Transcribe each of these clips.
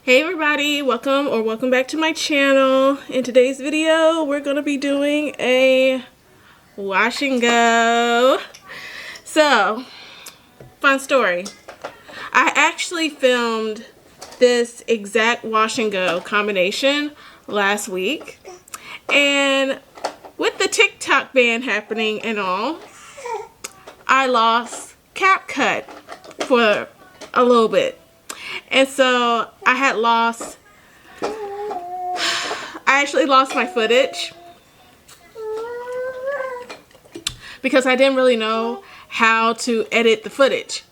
Hey everybody, welcome back to my channel. In today's video, we're going to be doing a wash and go. So, fun story. I actually filmed this exact wash and go combination last week. And with the TikTok ban happening and all, I lost CapCut for a little bit. And so I actually lost my footage because I didn't really know how to edit the footage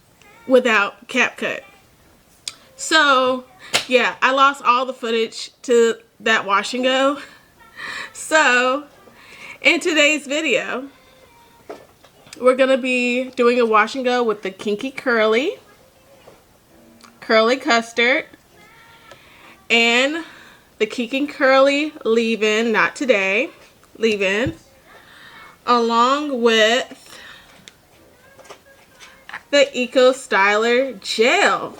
without CapCut. So yeah, I lost all the footage to that wash and go. So in today's video, we're gonna be doing a wash and go with the Kinky Curly Custard and the Kinky Curly leave-in, not today, leave-in, along with the Eco Styler gel.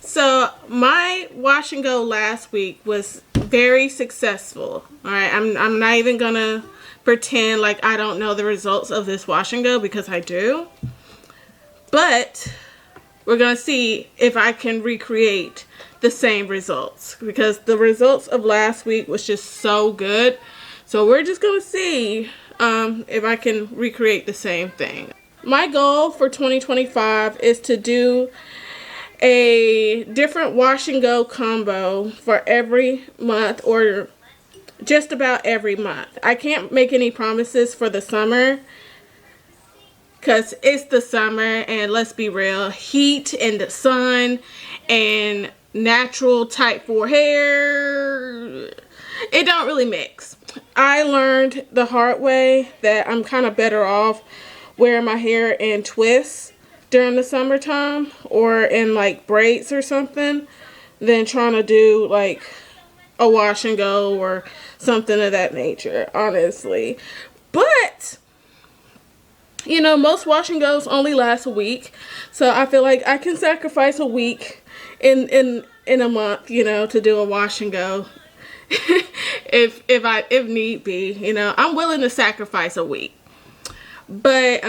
So my wash and go last week was very successful. All right, I'm not even gonna pretend like I don't know the results of this wash and go, because I do. But we're gonna see if I can recreate the same results, because the results of last week was just so good. So we're just gonna see if I can recreate the same thing. My goal for 2025 is to do a different wash and go combo for every month, or just about every month. I can't make any promises for the summer, because it's the summer, and let's be real, heat and the sun and natural type 4 hair, it don't really mix. I learned the hard way that I'm kind of better off wearing my hair in twists during the summertime, or in like braids or something, than trying to do like a wash and go or something of that nature, honestly. But you know, most wash and goes only last a week, so I feel like I can sacrifice a week in a month, you know, to do a wash and go. if need be, you know, I'm willing to sacrifice a week. But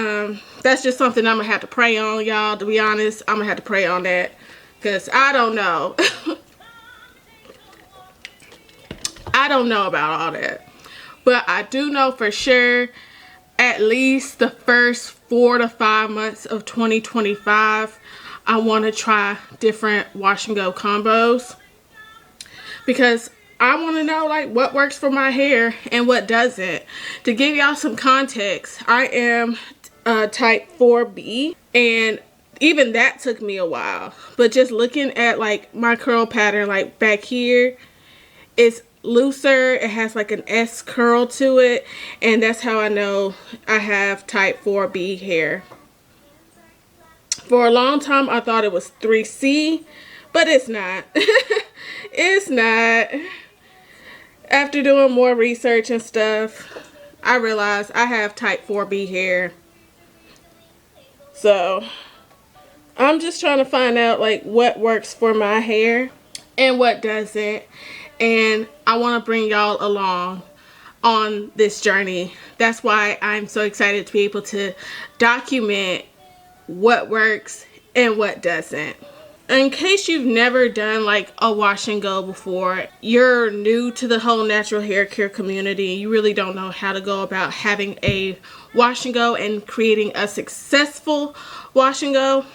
that's just something I'm gonna have to pray on, y'all. To be honest, I'm gonna have to pray on that, because I don't know. I don't know about all that, but I do know for sure at least the first 4 to 5 months of 2025, I want to try different wash and go combos, because I want to know like what works for my hair and what doesn't. To give y'all some context, I am type 4B, and even that took me a while. But just looking at like my curl pattern, like back here, it's looser, it has like an S curl to it, and that's how I know I have type 4B hair. For a long time I thought it was 3C, but it's not. It's not. After doing more research and stuff, I realized I have type 4B hair. So I'm just trying to find out like what works for my hair and what doesn't. And I want to bring y'all along on this journey. That's why I'm so excited to be able to document what works and what doesn't. In case you've never done like a wash and go before, you're new to the whole natural hair care community, you really don't know how to go about having a wash and go and creating a successful wash and go,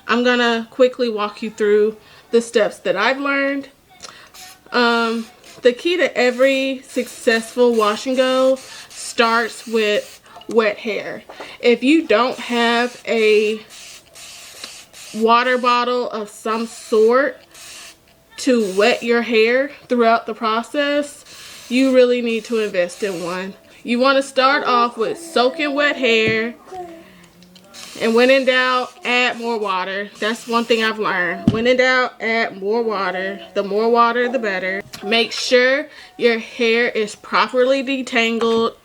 I'm gonna quickly walk you through the steps that I've learned. The key to every successful wash and go starts with wet hair. If you don't have a water bottle of some sort to wet your hair throughout the process, you really need to invest in one. You want to start off with soaking wet hair, and when in doubt, add more water. That's one thing I've learned. When in doubt, add more water. The more water, the better. Make sure your hair is properly detangled.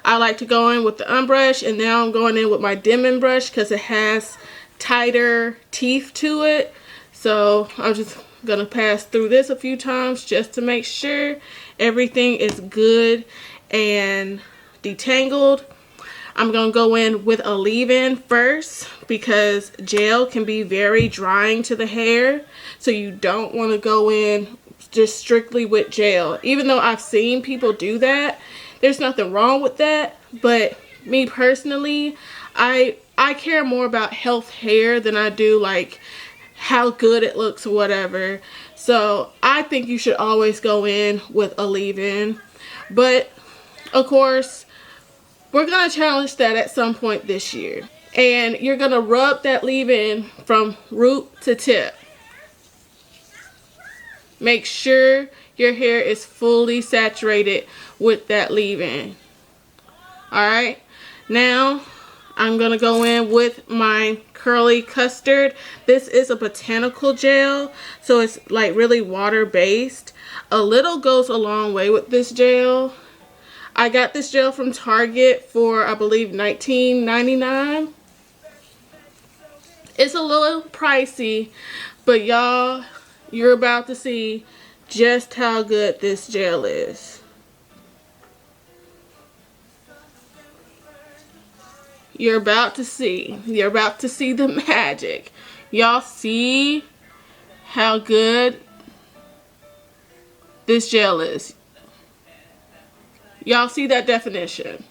I like to go in with the unbrush, and now I'm going in with my Demon brush because it has tighter teeth to it. So I'm just gonna pass through this a few times just to make sure everything is good and detangled. I'm gonna go in with a leave-in first because gel can be very drying to the hair, so you don't want to go in just strictly with gel. Even though I've seen people do that, there's nothing wrong with that, but me personally, I care more about health hair than I do like how good it looks or whatever. So I think you should always go in with a leave-in. But of course, we're gonna challenge that at some point this year. And you're gonna rub that leave-in from root to tip. Make sure your hair is fully saturated with that leave-in. Alright, now I'm gonna go in with my curly custard. This is a botanical gel, so it's like really water based. A little goes a long way with this gel. I got this gel from Target for, I believe, $19.99. It's a little pricey, but y'all, you're about to see just how good this gel is. You're about to see the magic. Y'all see how good this gel is. Y'all see that definition.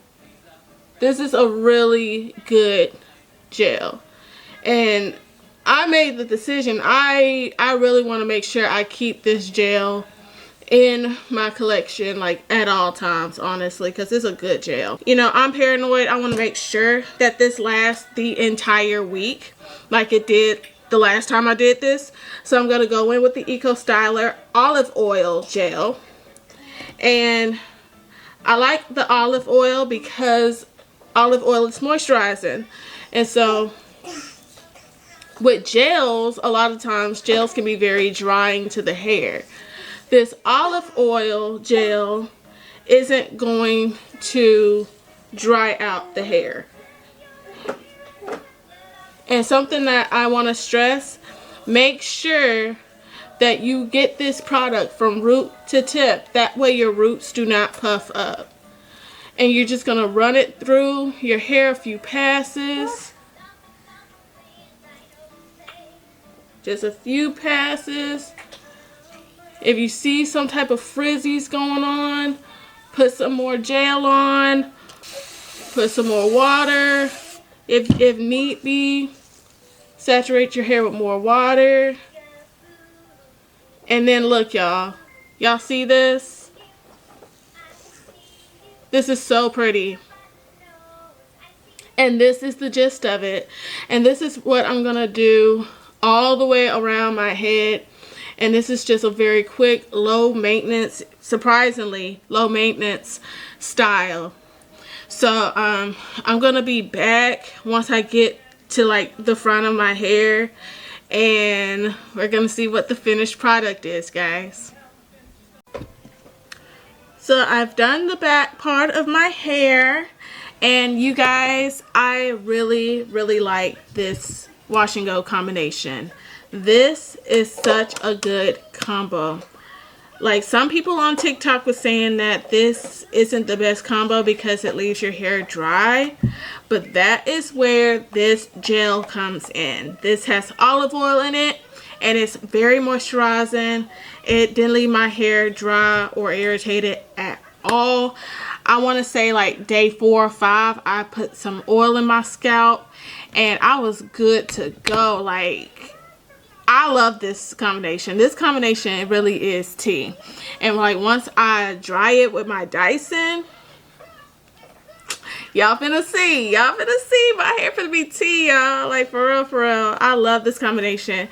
This is a really good gel. And I made the decision, I really want to make sure I keep this gel in my collection like at all times, honestly, because it's a good gel. You know, I'm paranoid. I want to make sure that this lasts the entire week like it did the last time I did this. So I'm going to go in with the Eco Styler olive oil gel. And I like the olive oil because olive oil is moisturizing. And so with gels, a lot of times gels can be very drying to the hair. This olive oil gel isn't going to dry out the hair. And something that I want to stress, make sure that you get this product from root to tip. That way your roots do not puff up. And you're just going to run it through your hair a few passes. Just a few passes. If you see some type of frizzies going on, put some more gel on. Put some more water. If need be, saturate your hair with more water. And then look, y'all. Y'all see this? This is so pretty. And this is the gist of it. And this is what I'm going to do all the way around my head. And this is just a very quick, low maintenance, surprisingly low maintenance style. So I'm going to be back once I get to like the front of my hair. And we're going to see what the finished product is, guys. So I've done the back part of my hair. And you guys, I really, really like this wash and go combination. This is such a good combo. Like, some people on TikTok was saying that this isn't the best combo because it leaves your hair dry. But that is where this gel comes in. This has olive oil in it and it's very moisturizing. It didn't leave my hair dry or irritated at all. I want to say like day 4 or 5, I put some oil in my scalp and I was good to go. Like, I love this combination. This combination really is tea. And like once I dry it with my Dyson, y'all finna see. Y'all finna see my hair finna be tea, y'all. Like, for real, for real. I love this combination.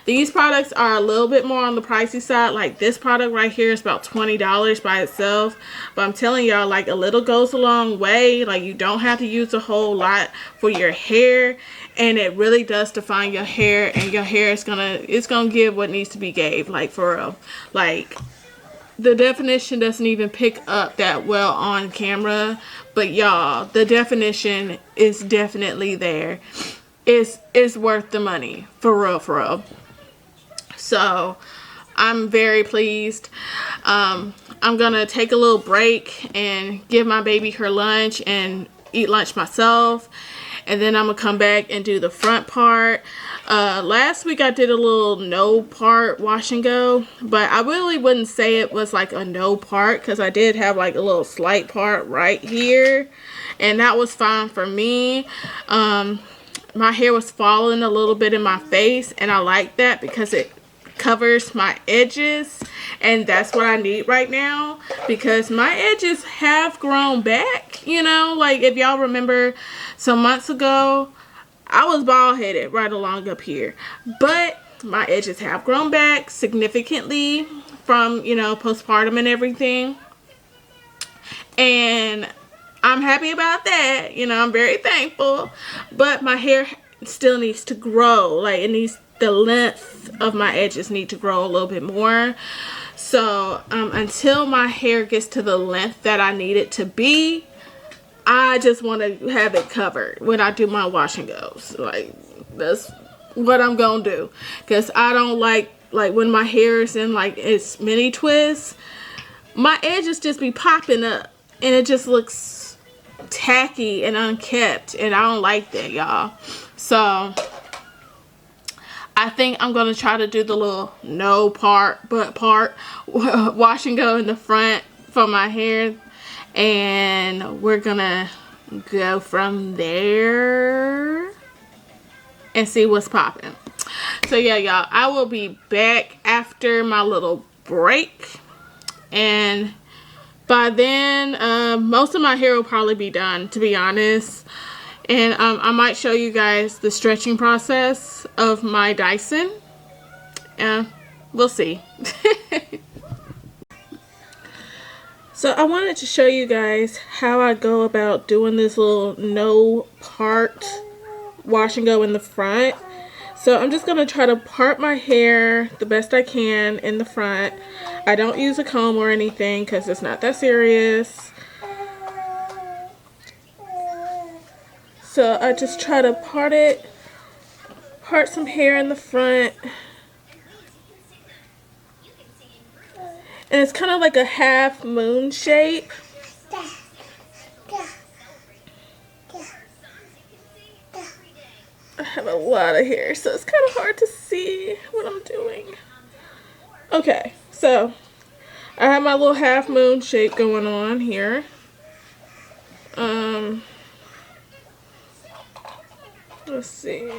These products are a little bit more on the pricey side. Like, this product right here is about $20 by itself. But I'm telling y'all, like, a little goes a long way. Like, you don't have to use a whole lot for your hair. And it really does define your hair. And your hair is it's gonna give what needs to be gave. Like, for real. Like, the definition doesn't even pick up that well on camera, but y'all, the definition is definitely there. It's worth the money, for real, for real. So I'm very pleased. I'm gonna take a little break and give my baby her lunch and eat lunch myself, and then I'm gonna come back and do the front part. Last week I did a little no part wash and go, but I really wouldn't say it was like a no part, because I did have like a little slight part right here, and that was fine for me. My hair was falling a little bit in my face, and I like that because it covers my edges, and that's what I need right now, because my edges have grown back. You know, like if y'all remember some months ago, I was bald headed right along up here, but my edges have grown back significantly from, you know, postpartum and everything, and I'm happy about that. You know, I'm very thankful, but my hair still needs to grow. Like, it needs, the length of my edges need to grow a little bit more. So until my hair gets to the length that I need it to be, I just want to have it covered when I do my wash and goes. Like, that's what I'm gonna do, because I don't like when my hair is in like its mini twists, my edges just be popping up and it just looks tacky and unkept, and I don't like that, y'all. So I think I'm going to try to do the little no part but part wash and go in the front for my hair, and we're going to go from there and see what's popping. So yeah, y'all, I will be back after my little break, and by then most of my hair will probably be done, to be honest. And I might show you guys the stretching process of my Dyson. We'll see. So I wanted to show you guys how I go about doing this little no part wash and go in the front. So I'm just going to try to part my hair the best I can in the front. I don't use a comb or anything because it's not that serious. So I just try to part some hair in the front. And it's kind of like a half moon shape. I have a lot of hair, so it's kind of hard to see what I'm doing. Okay, so I have my little half moon shape going on here. Let's see.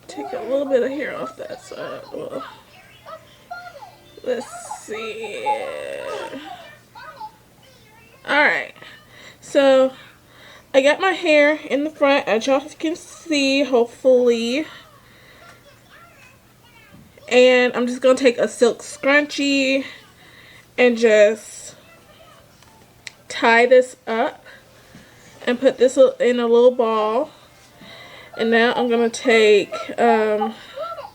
Take a little bit of hair off that side. Well, let's see. Alright. So, I got my hair in the front, as y'all can see, hopefully. And I'm just going to take a silk scrunchie and just tie this up and put this in a little ball. And now I'm going to take the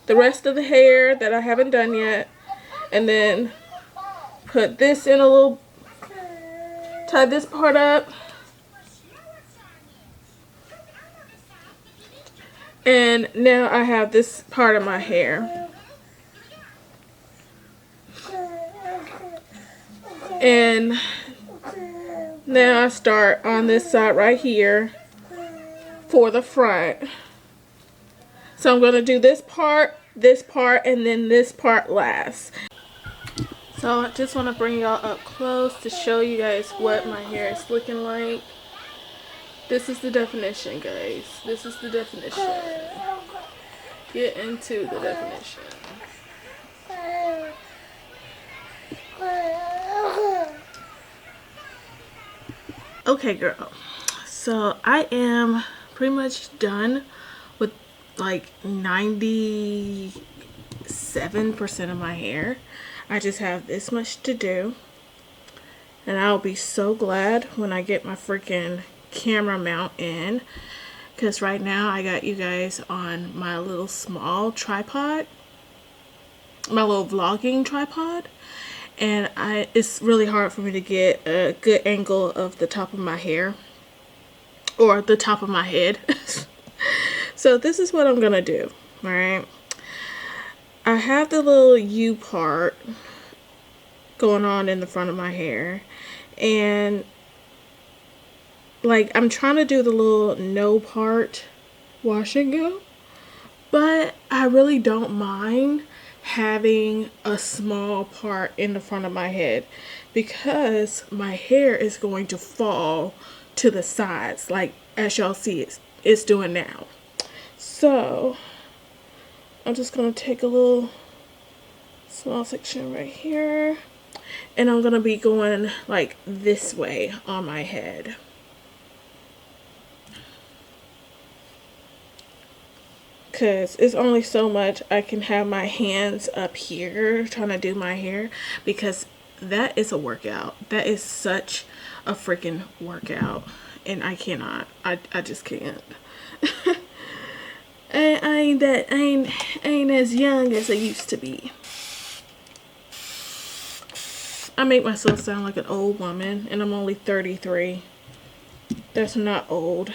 rest of the hair that I haven't done yet, and then put this in a little, tie this part up. And now I have this part of my hair. And now I start on this side right here for the front. So I'm going to do this part, and then this part last. So I just want to bring y'all up close to show you guys what my hair is looking like. This is the definition, guys. This is the definition. Get into the definition. Okay, girl. So I am pretty much done with like 97% of my hair. I just have this much to do, and I'll be so glad when I get my freaking camera mount in, because right now I got you guys on my little small tripod, my little vlogging tripod, and it's really hard for me to get a good angle of the top of my hair or the top of my head. So this is what I'm gonna do. All right, I have the little U part going on in the front of my hair, and like I'm trying to do the little no part wash and go, but I really don't mind having a small part in the front of my head because my hair is going to fall to the sides, like as y'all see it's doing now. So I'm just gonna take a little small section right here, and I'm gonna be going like this way on my head. Because it's only so much I can have my hands up here trying to do my hair, because that is a workout. That is such a freaking workout, and I cannot. I just can't. I ain't as young as I used to be. I make myself sound like an old woman, and I'm only 33. That's not old.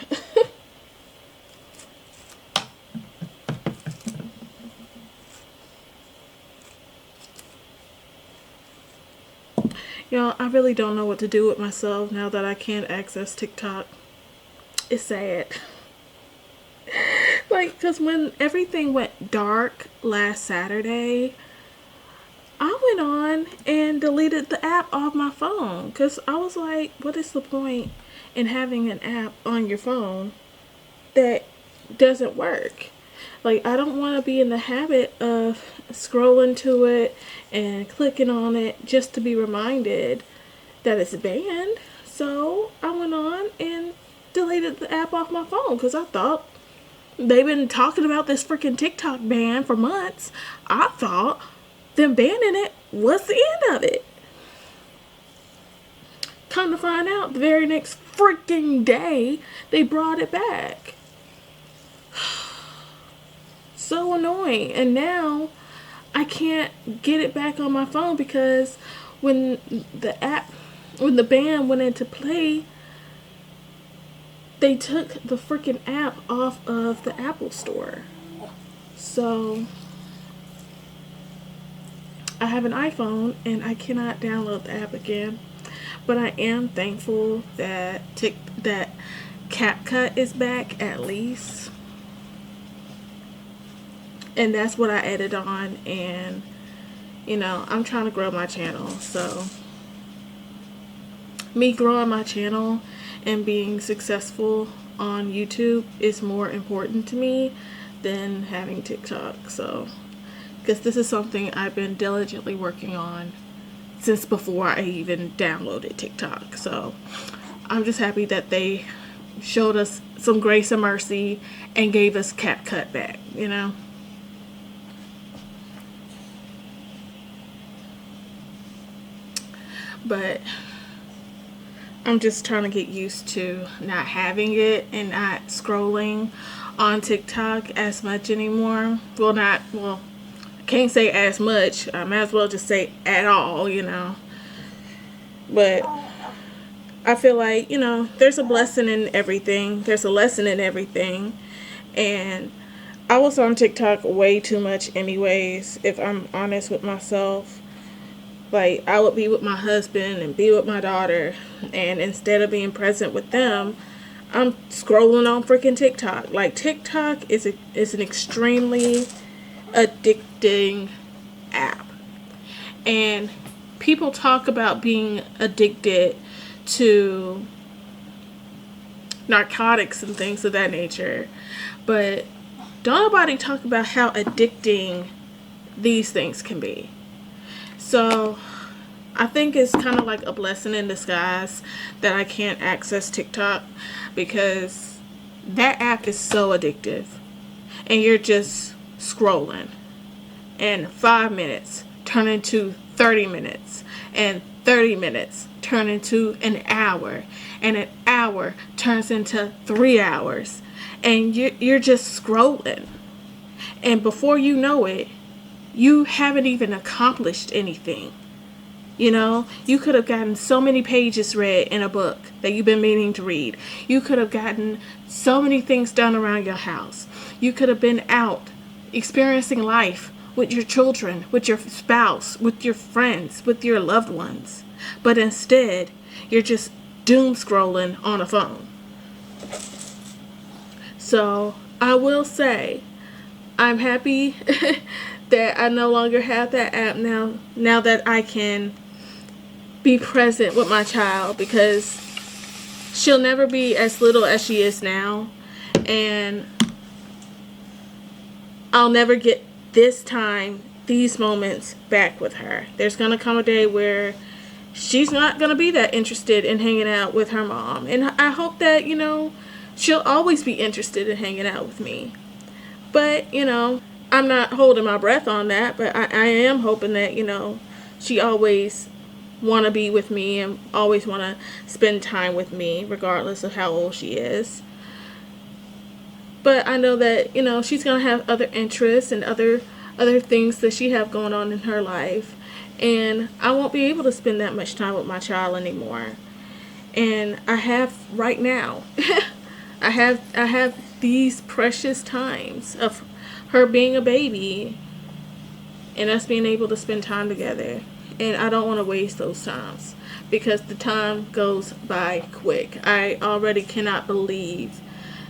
Y'all, I really don't know what to do with myself now that I can't access TikTok. It's sad. Like, because when everything went dark last Saturday, I went on and deleted the app off my phone. Because I was like, what is the point in having an app on your phone that doesn't work? Like, I don't want to be in the habit of scrolling to it and clicking on it just to be reminded that it's banned. So I went on and deleted the app off my phone because I thought they've been talking about this freaking TikTok ban for months. I thought them banning it was the end of it. Come to find out, the very next freaking day, they brought it back. So annoying. And now I can't get it back on my phone because when the ban went into play, they took the freaking app off of the Apple Store. So I have an iPhone and I cannot download the app again. But I am thankful that that CapCut is back at least. And that's what I edit on, and you know, I'm trying to grow my channel. So me growing my channel and being successful on YouTube is more important to me than having TikTok. So, because this is something I've been diligently working on since before I even downloaded TikTok. So I'm just happy that they showed us some grace and mercy and gave us CapCut back, you know. But I'm just trying to get used to not having it and not scrolling on TikTok as much anymore. Well, I can't say as much. I might as well just say at all, you know. But I feel like, you know, there's a blessing in everything. There's a lesson in everything. And I was on TikTok way too much anyways, if I'm honest with myself. Like, I would be with my husband and be with my daughter, and instead of being present with them, I'm scrolling on freaking TikTok. Like, TikTok is an extremely addicting app. And people talk about being addicted to narcotics and things of that nature, but don't nobody talk about how addicting these things can be. So I think it's kind of like a blessing in disguise that I can't access TikTok, because that app is so addictive, and you're just scrolling, and 5 minutes turn into 30 minutes, and 30 minutes turn into an hour, and an hour turns into 3 hours, and you're just scrolling, and before you know it, you haven't even accomplished anything. You know, you could have gotten so many pages read in a book that you've been meaning to read. You could have gotten so many things done around your house. You could have been out experiencing life with your children, with your spouse, with your friends, with your loved ones. But instead, you're just doom scrolling on a phone. So I will say, I'm happy that I no longer have that app now that I can be present with my child, because she'll never be as little as she is now, and I'll never get this time, these moments back with her. There's going to come a day where she's not going to be that interested in hanging out with her mom, and I hope that, she'll always be interested in hanging out with me. But, I'm not holding my breath on that, but I am hoping that, she always want to be with me and always want to spend time with me, regardless of how old she is. But I know that, she's going to have other interests and other things that she have going on in her life. And I won't be able to spend that much time with my child anymore. And I have right now. I have these precious times of her being a baby and us being able to spend time together. And I don't want to waste those times, because the time goes by quick. I already cannot believe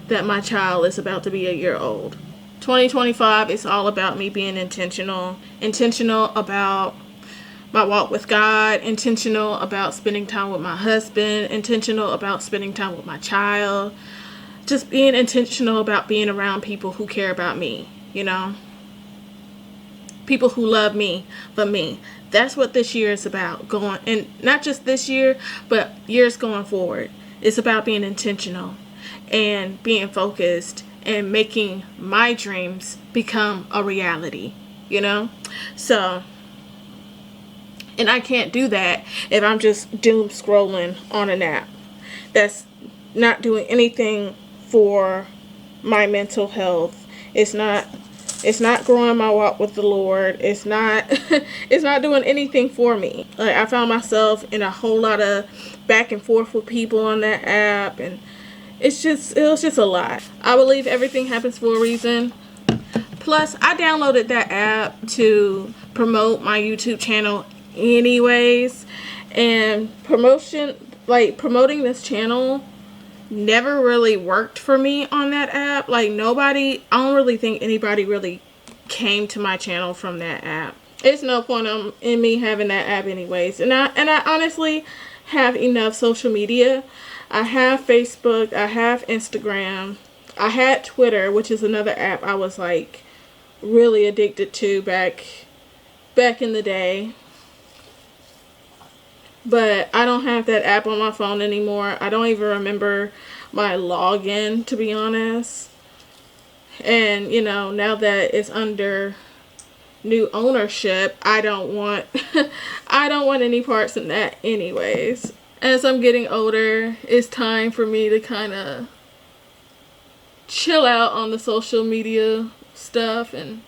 that my child is about to be a year old. 2025 is all about me being intentional about my walk with God, intentional about spending time with my husband, intentional about spending time with my child, just being intentional about being around people who care about me, people who love me for me. That's what this year is about, and not just this year, but years going forward. It's about being intentional and being focused and making my dreams become a reality, So, and I can't do that if I'm just doom scrolling on an app. That's not doing anything for my mental health. It's not growing my walk with the Lord. It's not it's not doing anything for me. Like, I found myself in a whole lot of back and forth with people on that app, and it was just a lot. I believe everything happens for a reason. Plus, I downloaded that app to promote my YouTube channel anyways, and promoting this channel never really worked for me on that app. Like, I don't really think anybody really came to my channel from that app. It's no point in me having that app anyways. And I honestly have enough social media. I have Facebook, I have Instagram, I had Twitter, which is another app I was like really addicted to back in the day. But I don't have that app on my phone anymore. I don't even remember my login, to be honest. And, now that it's under new ownership, I don't want any parts in that anyways. As I'm getting older, it's time for me to kind of chill out on the social media stuff and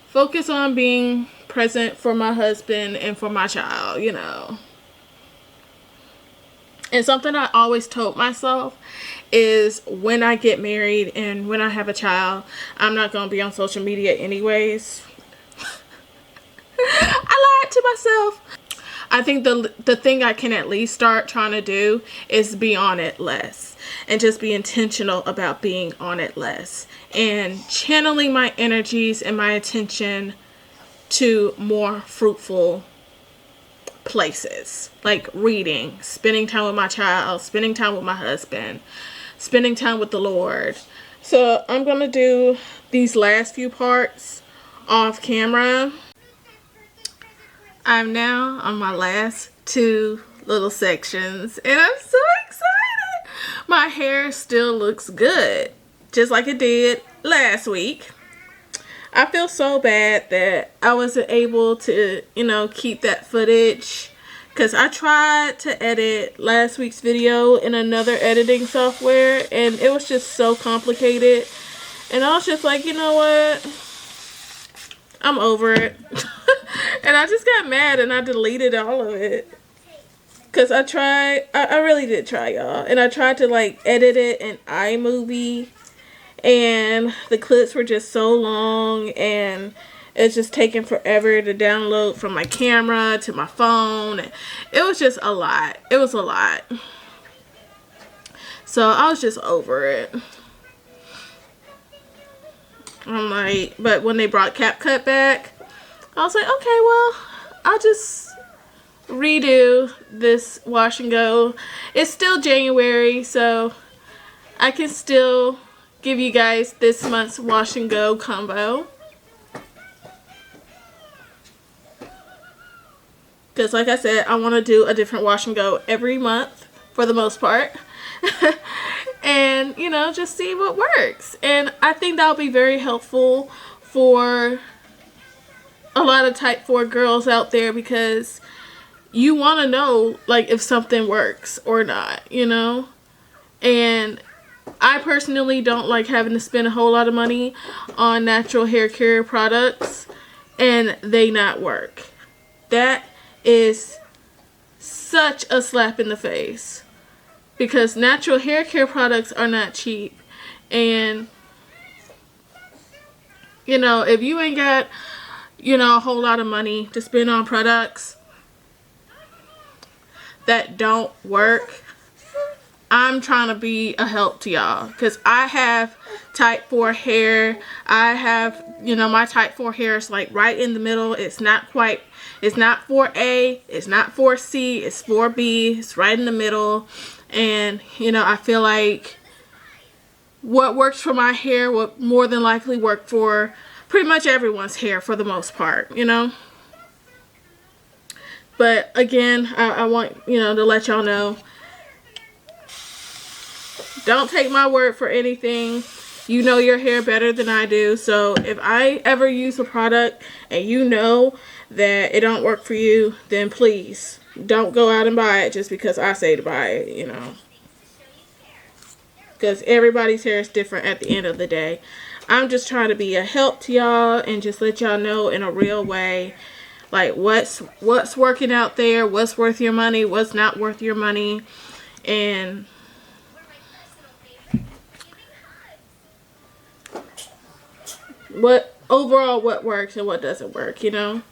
focus on being present for my husband and for my child, And something I always told myself is, when I get married and when I have a child, I'm not going to be on social media anyways. I lied to myself. I think the thing I can at least start trying to do is be on it less. And just be intentional about being on it less. And channeling my energies and my attention to more fruitful places, like reading, spending time with my child, spending time with my husband, spending time with the Lord. So I'm gonna do these last few parts off camera. I'm now on my last two little sections, and I'm so excited. My hair still looks good, just like it did last week. I feel so bad that I wasn't able to, keep that footage, because I tried to edit last week's video in another editing software, and it was just so complicated. And I was just like, you know what? I'm over it. And I just got mad and I deleted all of it. Because I really did try, y'all. And I tried to edit it in iMovie. And the clips were just so long, and It's just taking forever to download from my camera to my phone. It was just a lot. It was a lot. So I was just over it. I'm like, but when they brought CapCut back, I was like, okay, well, I'll just redo this wash and go. It's still January, so I can still give you guys this month's wash and go combo. Because like I said, I want to do a different wash and go every month for the most part. And, you know, just see what works. And I think that'll be very helpful for a lot of type 4 girls out there, because you want to know, like, if something works or not, you know? And I personally don't like having to spend a whole lot of money on natural hair care products and they not work. That is such a slap in the face. Because natural hair care products are not cheap. And, you know, if you ain't got, you know, a whole lot of money to spend on products that don't work, I'm trying to be a help to y'all. Because I have type 4 hair. I have, you know, my type 4 hair is like right in the middle. It's not quite, it's not 4A, it's not 4C, it's 4B. It's right in the middle. And, you know, I feel like what works for my hair will more than likely work for pretty much everyone's hair for the most part, you know. But again, I want, you know, to let y'all know, don't take my word for anything. You know your hair better than I do. So if I ever use a product and you know that it don't work for you, then please don't go out and buy it just because I say to buy it, you know. Because everybody's hair is different at the end of the day. I'm just trying to be a help to y'all and just let y'all know in a real way, like, what's working out there, what's worth your money, what's not worth your money, and what overall what works and what doesn't work, you know.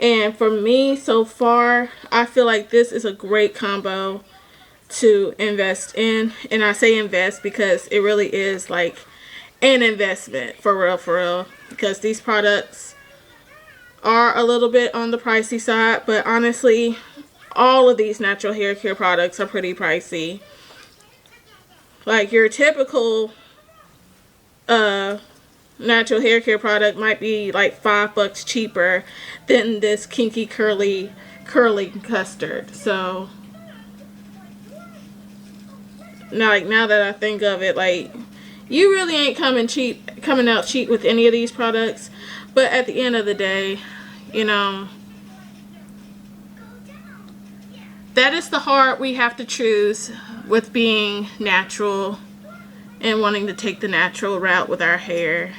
And for me, so far, I feel like this is a great combo to invest in. And I say invest because it really is like an investment, for real. Because these products are a little bit on the pricey side. But honestly, all of these natural hair care products are pretty pricey. Like your typical natural hair care product might be like $5 cheaper than this Kinky Curly custard. So now that I think of it, like, you really ain't coming out cheap with any of these products. But at the end of the day, you know, that is the heart we have to choose with being natural and wanting to take the natural route with our hair.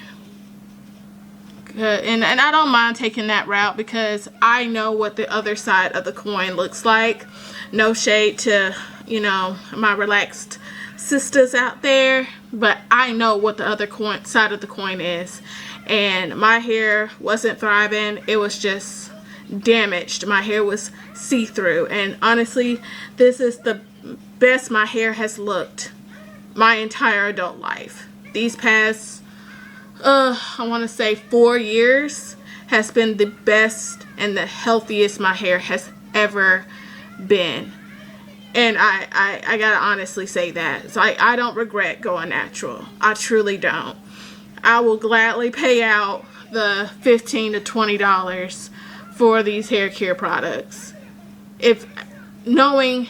And I don't mind taking that route because I know what the other side of the coin looks like. No shade to, you know, my relaxed sisters out there, but I know what the other side of the coin is. And my hair wasn't thriving. It was just damaged. My hair was see-through. And honestly, this is the best my hair has looked my entire adult life. These past I want to say 4 years has been the best and the healthiest my hair has ever been. And I gotta honestly say that. So I don't regret going natural. I truly don't. I will gladly pay out the $15 to $20 for these hair care products. If knowing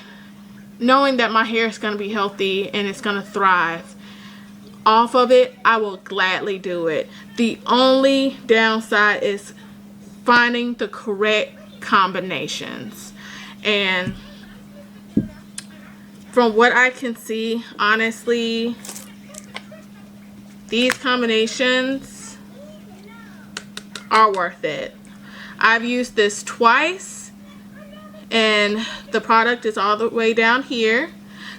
that my hair is going to be healthy and it's going to thrive off of it, I will gladly do it. The only downside is finding the correct combinations. And from what I can see, honestly, these combinations are worth it. I've used this twice and the product is all the way down here.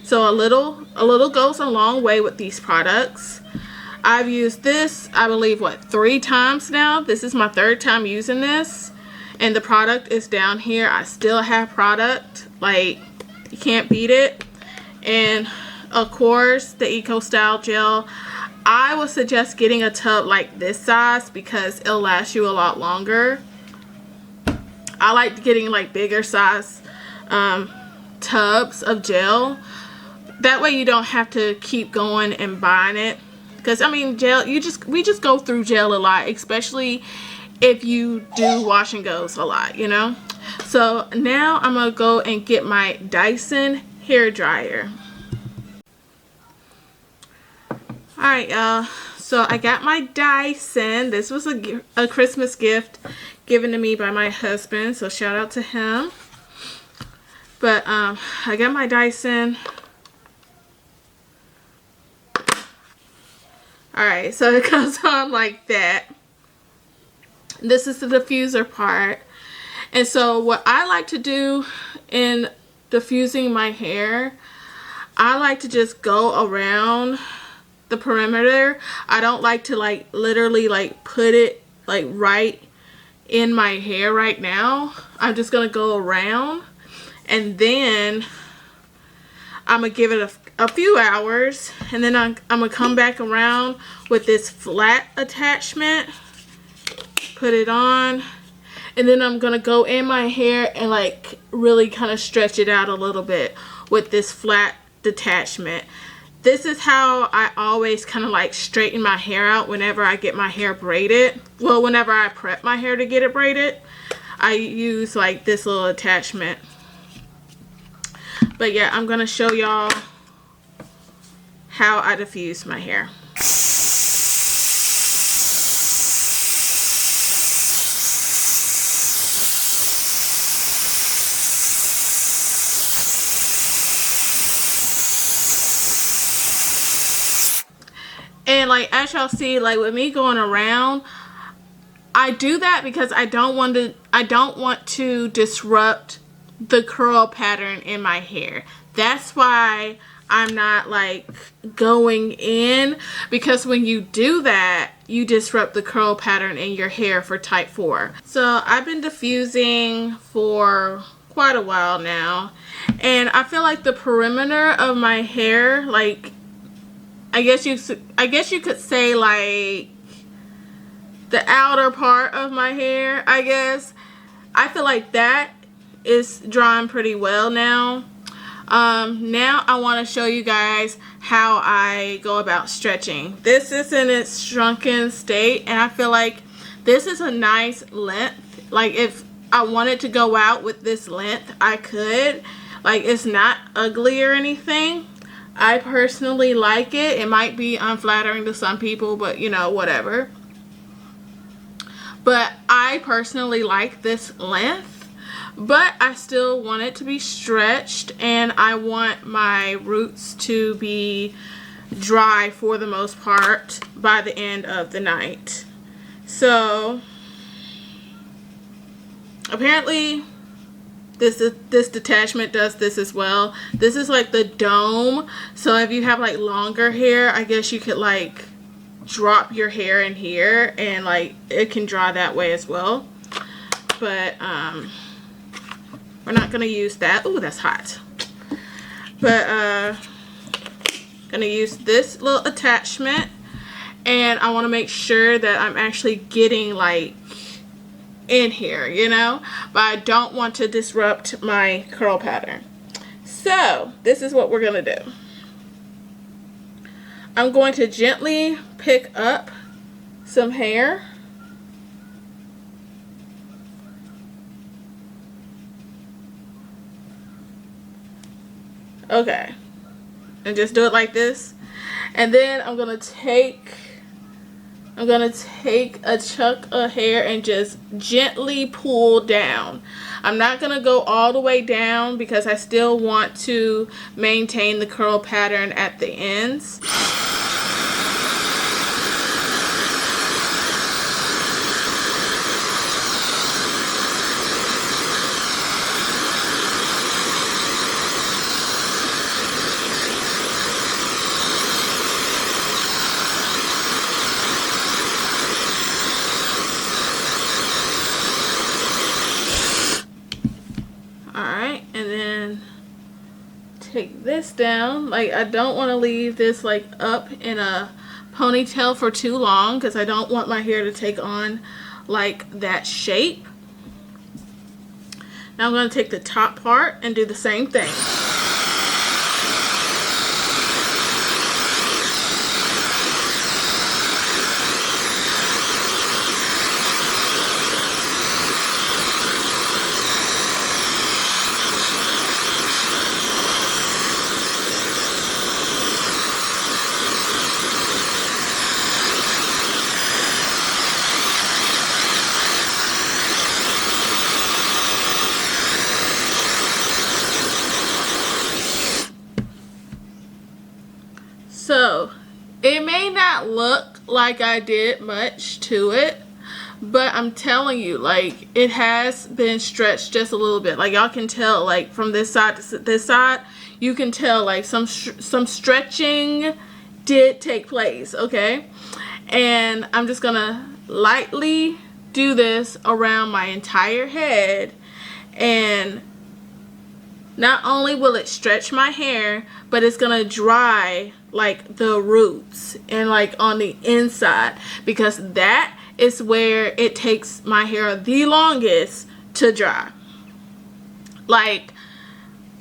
So a little goes a long way with these products. I've used this, I believe, what, 3 times now. This is my 3rd time using this, and the product is down here. I still have product, like, you can't beat it. And of course, the Eco Style Gel, I would suggest getting a tub like this size because it'll last you a lot longer. I like getting like bigger size tubs of gel. That way you don't have to keep going and buying it. Because I mean, gel, we just go through gel a lot, especially if you do wash and goes a lot, you know. So now I'm gonna go and get my Dyson hair dryer. Alright, y'all, so I got my Dyson. This was a Christmas gift given to me by my husband, so shout out to him. But I got my Dyson. Alright, so it goes on like that. This is the diffuser part. And so what I like to do in diffusing my hair, I like to just go around the perimeter. I don't like to like literally like put it like right in my hair right now. I'm just gonna go around, and then I'm gonna give it a few hours, and then I'm gonna come back around with this flat attachment, put it on, and then I'm gonna go in my hair and like really kind of stretch it out a little bit with this flat detachment. This is how I always kind of like straighten my hair out whenever I get my hair braided. Well, whenever I prep my hair to get it braided, I use like this little attachment. But yeah, I'm gonna show y'all how I diffuse my hair. And like as y'all see, like with me going around, I do that because I don't want to disrupt the curl pattern in my hair. That's why I'm not like going in, because when you do that, you disrupt the curl pattern in your hair for type 4. So I've been diffusing for quite a while now, and I feel like the perimeter of my hair, like I guess you could say like the outer part of my hair, I guess, I feel like that is drying pretty well now. Now I want to show you guys how I go about stretching. This is in its shrunken state, and I feel like this is a nice length. Like if I wanted to go out with this length, I could. Like it's not ugly or anything. I personally like it. It might be unflattering to some people, but you know, whatever. But I personally like this length, but I still want it to be stretched, and I want my roots to be dry for the most part by the end of the night. So apparently this detachment does this as well. This is like the dome, so if you have like longer hair, I guess you could like drop your hair in here and like it can dry that way as well. But we're not gonna use that. Ooh, that's hot. But gonna use this little attachment, and I want to make sure that I'm actually getting like in here, you know, but I don't want to disrupt my curl pattern. So this is what we're gonna do. I'm going to gently pick up some hair. Okay, and just do it like this, and then I'm gonna take a chunk of hair and just gently pull down. I'm not gonna go all the way down because I still want to maintain the curl pattern at the ends. take this down. Like, I don't want to leave this like up in a ponytail for too long because I don't want my hair to take on like that shape. Now I'm going to take the top part and do the same thing. So it may not look like I did much to it, but I'm telling you, like, it has been stretched just a little bit. Like, y'all can tell, like, from this side to this side, you can tell like some stretching did take place, okay? And I'm just gonna lightly do this around my entire head, and not only will it stretch my hair, but it's gonna dry like the roots and like on the inside, because that is where it takes my hair the longest to dry. Like,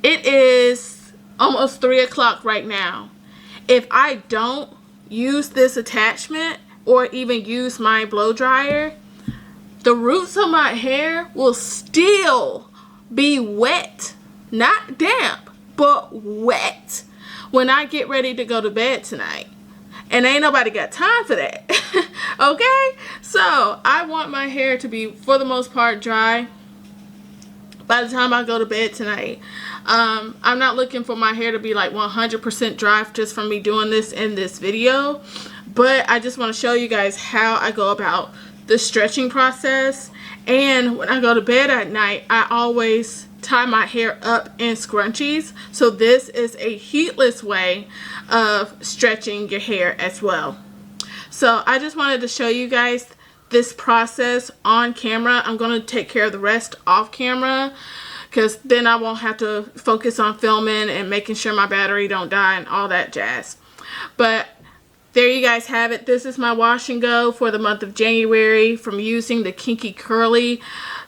it is almost 3 o'clock right now. If I don't use this attachment or even use my blow dryer, the roots of my hair will still be wet. Not damp, but wet when I get ready to go to bed tonight. And ain't nobody got time for that. Okay? So I want my hair to be, for the most part, dry by the time I go to bed tonight. I'm not looking for my hair to be like 100% dry just from me doing this in this video. But I just want to show you guys how I go about the stretching process. And when I go to bed at night, I always tie my hair up in scrunchies. So this is a heatless way of stretching your hair as well. So I just wanted to show you guys this process on camera. I'm going to take care of the rest off camera, because then I won't have to focus on filming and making sure my battery don't die and all that jazz. But there you guys have it. This is my wash and go for the month of January from using the Kinky Curly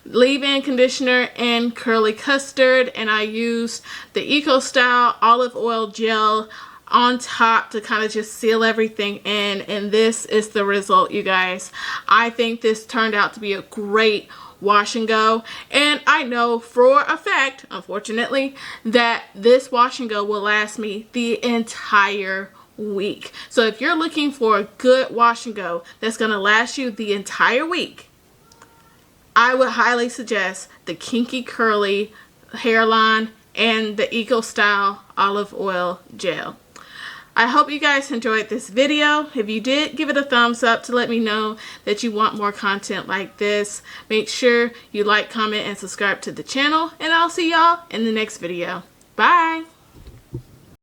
leave-in conditioner and curly custard, and I used the Eco Style olive oil gel on top to kind of just seal everything in, and this is the result, you guys. I think this turned out to be a great wash and go, and I know for a fact, unfortunately, that this wash and go will last me the entire week. So if you're looking for a good wash and go that's going to last you the entire week, I would highly suggest the Kinky Curly hairline and the Eco Style olive oil gel. I hope you guys enjoyed this video. If you did, give it a thumbs up to let me know that you want more content like this. Make sure you like, comment, and subscribe to the channel, and I'll see y'all in the next video. Bye!